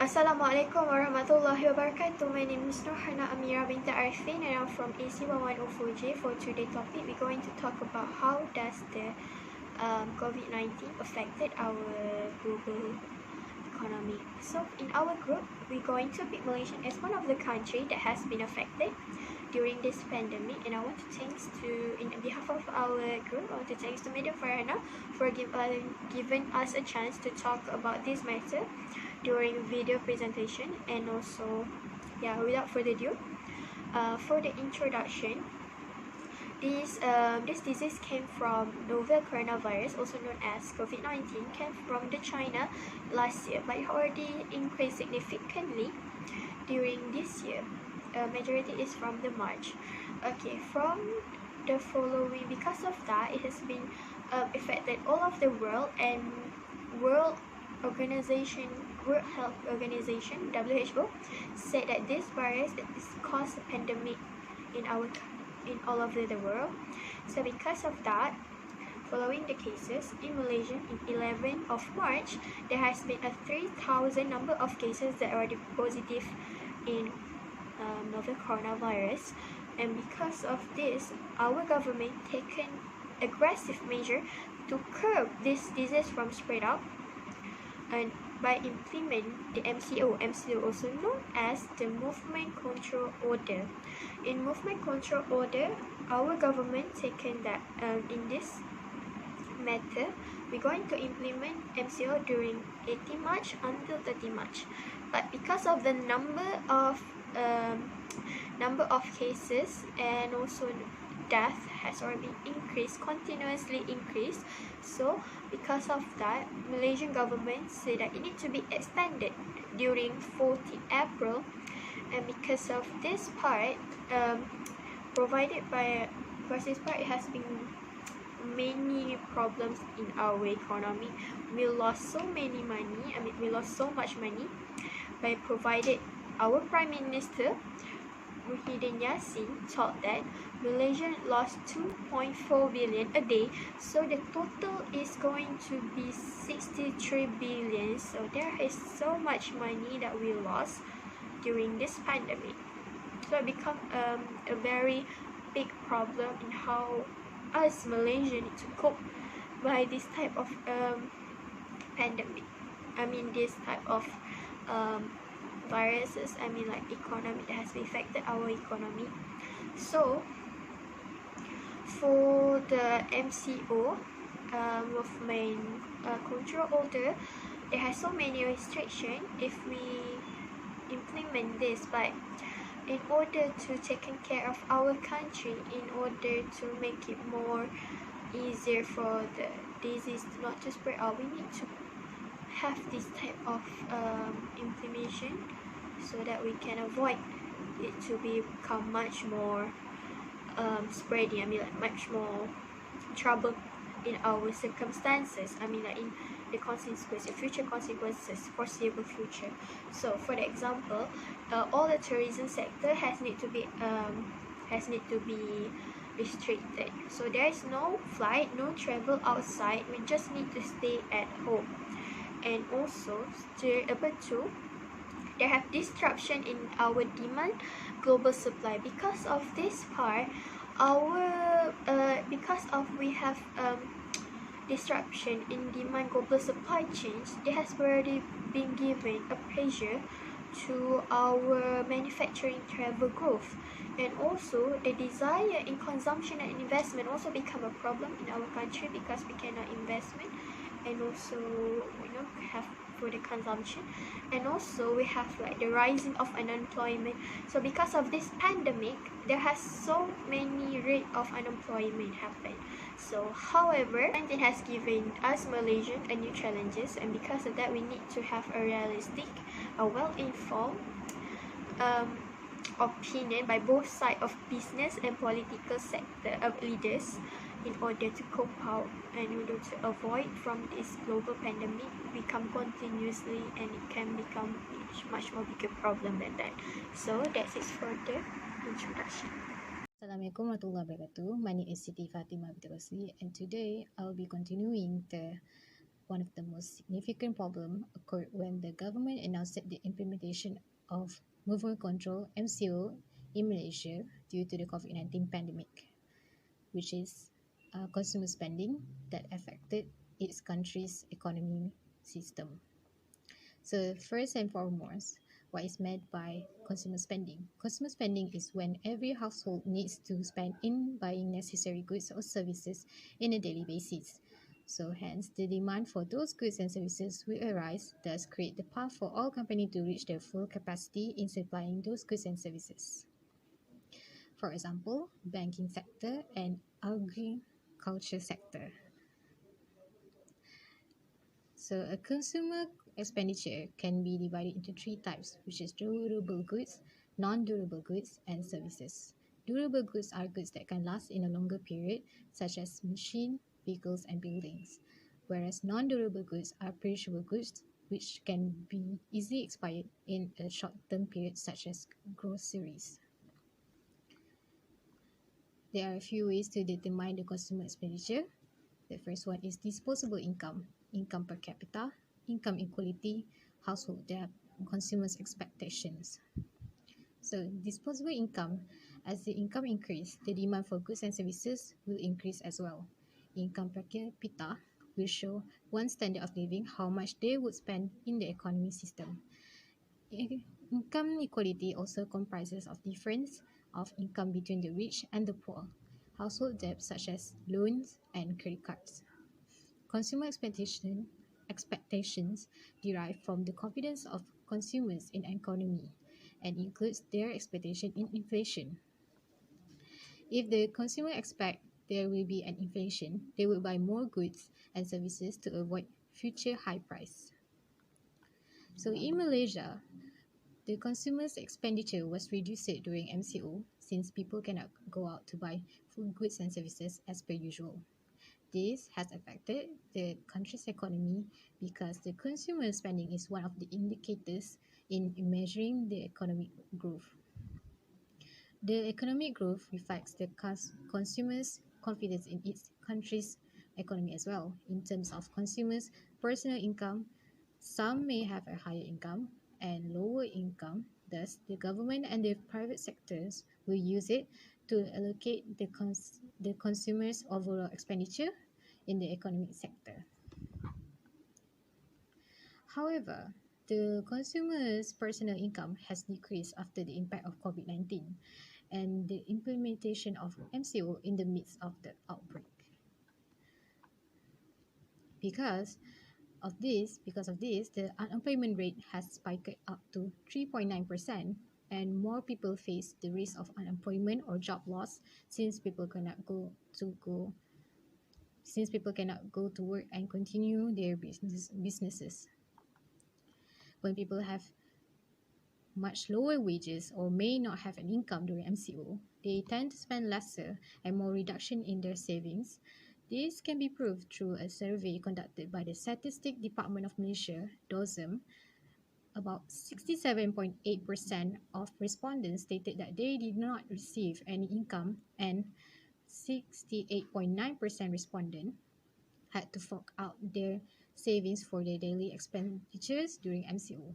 Assalamualaikum warahmatullahi wabarakatuh. My name is Nurhana Amira binti Arifin and I'm from AC1104J. For today's topic, we're going to talk about how does the COVID-19 affected our global economy. So in our group, we're going to pick Malaysia as one of the countries that has been affected during this pandemic, and I want to thanks to, in behalf of our group, I want to thanks to Madam Farhana for giving us a chance to talk about this matter during video presentation. And also, without further ado, for the introduction, this disease came from novel coronavirus, also known as COVID-19, came from the China last year, but it already increased significantly during this year. Majority is from the March. Okay, from the following, because of that, it has been affected all of the world, and World Health Organization (WHO) said that this virus is caused a pandemic in all over the world. So because of that, following the cases in Malaysia in 11th of March, there has been a 3,000 number of cases that are positive in novel coronavirus, and because of this, our government taken aggressive measure to curb this disease from spread out, and by implement the MCO also known as the Movement Control Order. In Movement Control Order, our government taken that in this matter, we're going to implement MCO during 18 March until 30 March. But because of the number of cases and also death has already continuously increased. So because of that, Malaysian government said that it needs to be extended during 14 April. And because of this part, it has been many problems in our economy. We lost so much money by provided our Prime Minister Muhyiddin Yassin thought that Malaysia lost 2.4 billion a day, so the total is going to be 63 billion. So there is so much money that we lost during this pandemic. So it become a very big problem in how us Malaysians need to cope by this type of pandemic. This type of viruses, like economy that has affected our economy. So for the MCO, Movement Control Order, there has so many restrictions if we implement this, but in order to take care of our country, in order to make it more easier for the disease not to spread out, we need to have this type of implementation so that we can avoid it to become much more spreading, much more trouble in our circumstances, like in the future consequences, foreseeable future. So for the example, all the tourism sector has need to be restricted. So there is no flight, no travel outside, we just need to stay at home. And also, there have disruption in our demand, global supply. Because of this part, we have disruption in demand, global supply chains, there has already been given a pressure to our manufacturing travel growth. And also the desire in consumption and investment also become a problem in our country, because we cannot investment, and also have for the consumption. And also we have like the rising of unemployment. So because of this pandemic, there has so many rate of unemployment happen. So however, it has given us Malaysian a new challenges, and because of that, we need to have a realistic, a well-informed opinion by both sides of business and political sector of leaders, in order to cope out and in order to avoid from this global pandemic become continuously, and it can become much more bigger problem than that. So that's it for the introduction. Assalamualaikum warahmatullahi wabarakatuh. My name is Siti Fatimah Binti Rosli, and today I'll be continuing the One of the most significant problems occurred when the government announced the implementation of movement control (MCO) in Malaysia due to the COVID-19 pandemic, which is consumer spending that affected its country's economy system. So first and foremost, what is meant by consumer spending? Consumer spending is when every household needs to spend in buying necessary goods or services in a daily basis. So hence, the demand for those goods and services will arise, thus create the path for all companies to reach their full capacity in supplying those goods and services. For example, banking sector and agriculture sector. So a consumer expenditure can be divided into three types, which is durable goods, non-durable goods, and services. Durable goods are goods that can last in a longer period, such as machine, vehicles, and buildings. Whereas non-durable goods are perishable goods, which can be easily expired in a short-term period, such as groceries. There are a few ways to determine the consumer expenditure. The first one is disposable income, income per capita, income equality, household debt, consumers' expectations. So disposable income, as the income increase, the demand for goods and services will increase as well. Income per capita will show one standard of living how much they would spend in the economy system. Income equality also comprises of difference of income between the rich and the poor, household debt such as loans and credit cards. Consumer expectations derive from the confidence of consumers in economy and includes their expectation in inflation. If the consumer expect there will be an inflation, they will buy more goods and services to avoid future high price. So in Malaysia, the consumer's expenditure was reduced during MCO since people cannot go out to buy food, goods and services as per usual. This has affected the country's economy because the consumer spending is one of the indicators in measuring the economic growth. The economic growth reflects the consumer's confidence in its country's economy as well. In terms of consumers' personal income, some may have a higher income and lower income. Thus, the government and the private sectors will use it to allocate the consumer's overall expenditure in the economic sector. However, the consumer's personal income has decreased after the impact of COVID-19 and the implementation of MCO in the midst of the outbreak. Because of this, the unemployment rate has spiked up to 3.9%, and more people face the risk of unemployment or job loss since people cannot go to work and continue their businesses. When people have much lower wages or may not have an income during MCO, they tend to spend lesser and more reduction in their savings. This can be proved through a survey conducted by the Statistics Department of Malaysia, DOSM. About 67.8% of respondents stated that they did not receive any income, and 68.9% respondent had to fork out their savings for their daily expenditures during MCO.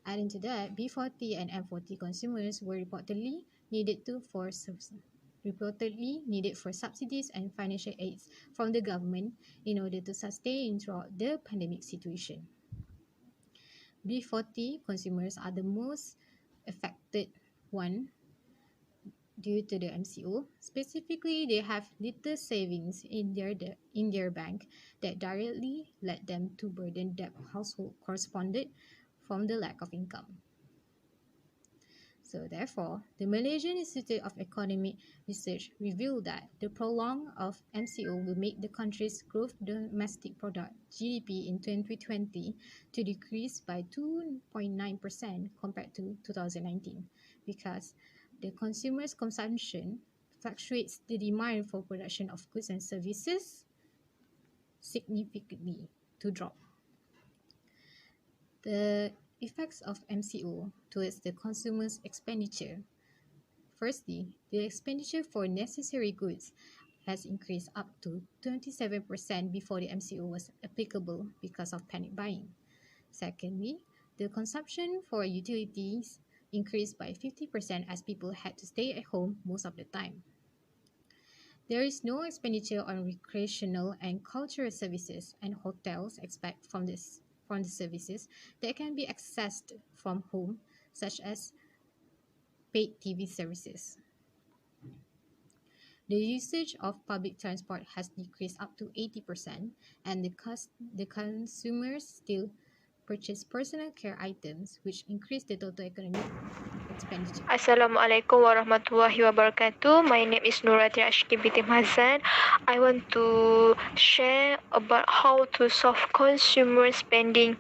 Adding to that, B40 and M40 consumers were reportedly needed for subsidies and financial aids from the government in order to sustain throughout the pandemic situation. B40 consumers are the most affected one due to the MCO. Specifically, they have little savings in their bank that directly led them to burden debt household corresponded from the lack of income. So therefore, the Malaysian Institute of Economic Research revealed that the prolong of MCO will make the country's gross domestic product (GDP) in 2020 to decrease by 2.9% compared to 2019 because the consumer's consumption fluctuates the demand for production of goods and services significantly to drop. The effects of MCO towards the consumer's expenditure. Firstly, the expenditure for necessary goods has increased up to 27% before the MCO was applicable because of panic buying. Secondly, the consumption for utilities increased by 50% as people had to stay at home most of the time. There is no expenditure on recreational and cultural services, and hotels expect from the services that can be accessed from home, such as paid TV services. The usage of public transport has decreased up to 80%, and the consumers still purchase personal care items, which increase the total economic expenditure. Assalamualaikum warahmatullahi wabarakatuh. My name is Nurati Ashki Bitim Hassan. I want to share about how to solve consumer spending.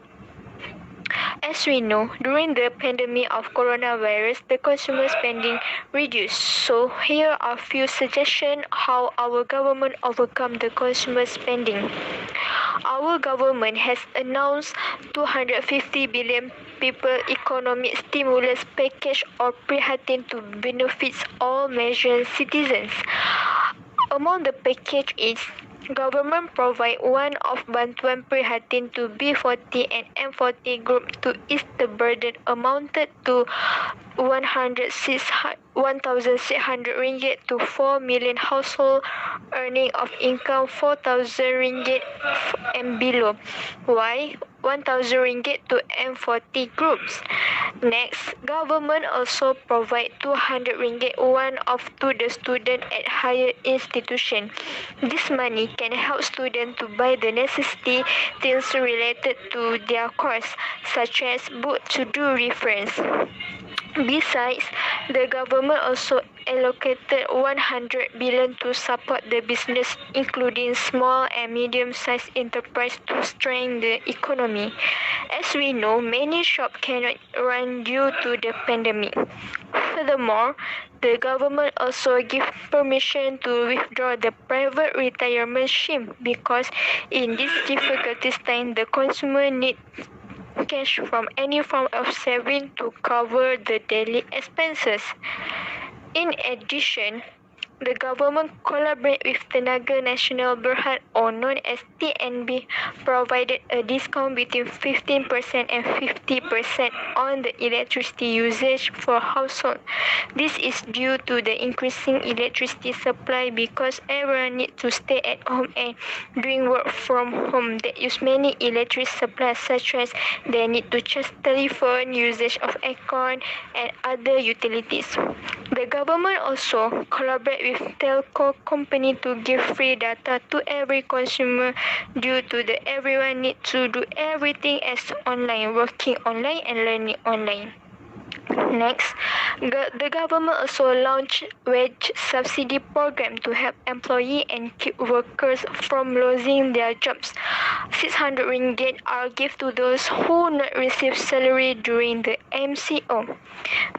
As we know, during the pandemic of coronavirus, the consumer spending reduced. So here are a few suggestions how our government overcome the consumer spending. Our government has announced 250 billion people economic stimulus package or Prihatin to benefits all measured citizens. Among the package is government provide one-off bantuan Prihatin to B40 and M40 group to ease the burden amounted to 1,600 ringgit to 4 million household earning of income 4,000 ringgit and below. Why? 1,000 ringgit to M40 groups. Next, government also provide 200 ringgit one-off to the student at higher institution. This money can help students to buy the necessity things related to their course, such as books to do reference. Besides, the government also allocated 100 billion to support the business, including small and medium-sized enterprise to strengthen the economy. As we know, many shops cannot run due to the pandemic. Furthermore, the government also give permission to withdraw the private retirement scheme because in this difficulties time, the consumer need cash from any form of saving to cover the daily expenses. In addition, the government collaborate with Tenaga Nasional Berhad or known as TNB provided a discount between 15% and 50% on the electricity usage for household. This is due to the increasing electricity supply because everyone needs to stay at home and doing work from home. They use many electric supplies such as they need to charge telephone, usage of aircon and other utilities. The government also collaborate with telco company to give free data to every consumer due to the everyone need to do everything as online, working online and learning online. Next, the government also launched wage subsidy program to help employees and keep workers from losing their jobs. 600 ringgit are given to those who not receive salary during the MCO.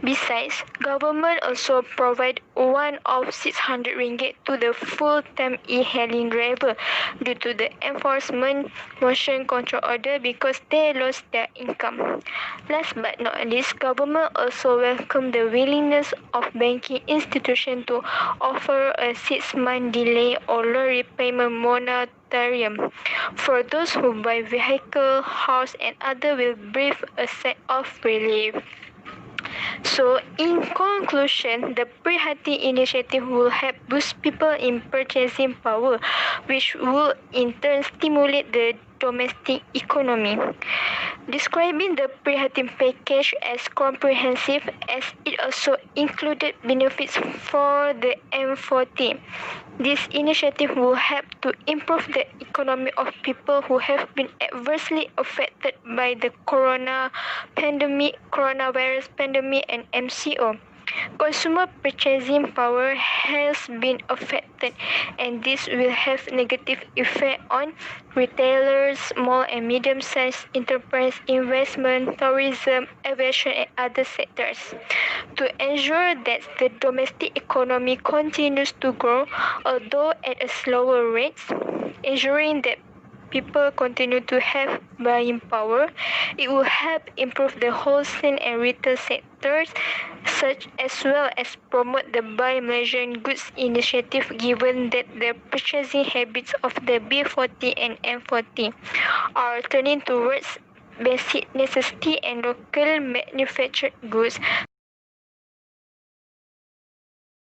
Besides, government also provide one-off 600 ringgit to the full-time e-hailing driver due to the enforcement motion control order because they lost their income. Last but not least, government also welcome the willingness of banking institution to offer a 6-month delay or loan repayment moratorium for those who buy vehicle, house and other will brief a set of relief. So, in conclusion, the Prihatin initiative will help boost people in purchasing power, which will in turn stimulate the domestic economy. Describing the Prihatin package as comprehensive as it also included benefits for the M40. This initiative will help to improve the economy of people who have been adversely affected by the coronavirus pandemic and MCO. Consumer purchasing power has been affected and this will have negative effect on retailers, small and medium-sized enterprise, investment, tourism, aviation and other sectors. To ensure that the domestic economy continues to grow, although at a slower rate, ensuring that people continue to have buying power, it will help improve the wholesale and retail sectors such as well as promote the Buy Malaysian Goods initiative, given that the purchasing habits of the B40 and M40 are turning towards basic necessity and local manufactured goods.